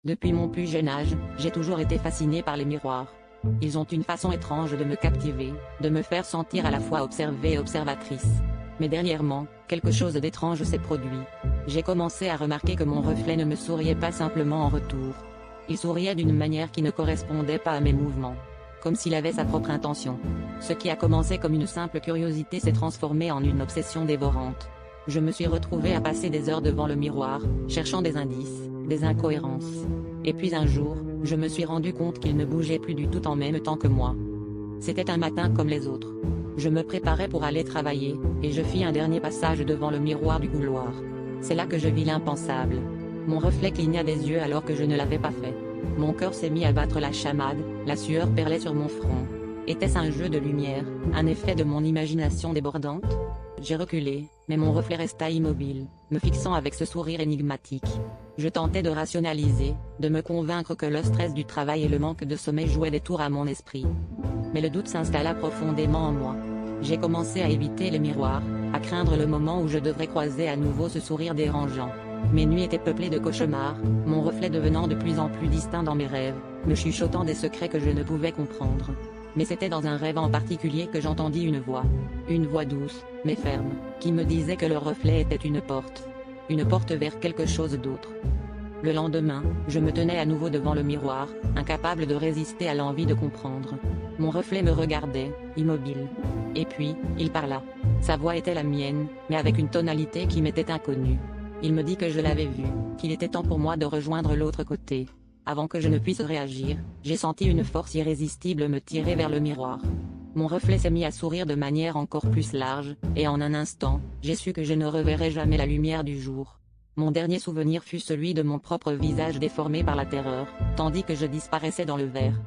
Depuis mon plus jeune âge, j'ai toujours été fasciné par les miroirs. Ils ont une façon étrange de me captiver, de me faire sentir à la fois observée et observatrice. Mais dernièrement, quelque chose d'étrange s'est produit. J'ai commencé à remarquer que mon reflet ne me souriait pas simplement en retour. Il souriait d'une manière qui ne correspondait pas à mes mouvements. Comme s'il avait sa propre intention. Ce qui a commencé comme une simple curiosité s'est transformé en une obsession dévorante. Je me suis retrouvé à passer des heures devant le miroir, cherchant des indices, des incohérences. Et puis un jour, je me suis rendu compte qu'il ne bougeait plus du tout en même temps que moi. C'était un matin comme les autres. Je me préparais pour aller travailler, et je fis un dernier passage devant le miroir du couloir. C'est là que je vis l'impensable. Mon reflet cligna des yeux alors que je ne l'avais pas fait. Mon cœur s'est mis à battre la chamade, la sueur perlait sur mon front. Était-ce un jeu de lumière, un effet de mon imagination débordante? J'ai reculé, mais mon reflet resta immobile, me fixant avec ce sourire énigmatique. Je tentais de rationaliser, de me convaincre que le stress du travail et le manque de sommeil jouaient des tours à mon esprit. Mais le doute s'installa profondément en moi. J'ai commencé à éviter les miroirs, à craindre le moment où je devrais croiser à nouveau ce sourire dérangeant. Mes nuits étaient peuplées de cauchemars, mon reflet devenant de plus en plus distinct dans mes rêves, me chuchotant des secrets que je ne pouvais comprendre. Mais c'était dans un rêve en particulier que j'entendis une voix douce, mais ferme, qui me disait que le reflet était une porte vers quelque chose d'autre. Le lendemain, je me tenais à nouveau devant le miroir, incapable de résister à l'envie de comprendre. Mon reflet me regardait, immobile. Et puis, il parla. Sa voix était la mienne, mais avec une tonalité qui m'était inconnue. Il me dit que je l'avais vu, qu'il était temps pour moi de rejoindre l'autre côté. Avant que je ne puisse réagir, j'ai senti une force irrésistible me tirer vers le miroir. Mon reflet s'est mis à sourire de manière encore plus large, et en un instant, j'ai su que je ne reverrai jamais la lumière du jour. Mon dernier souvenir fut celui de mon propre visage déformé par la terreur, tandis que je disparaissais dans le verre.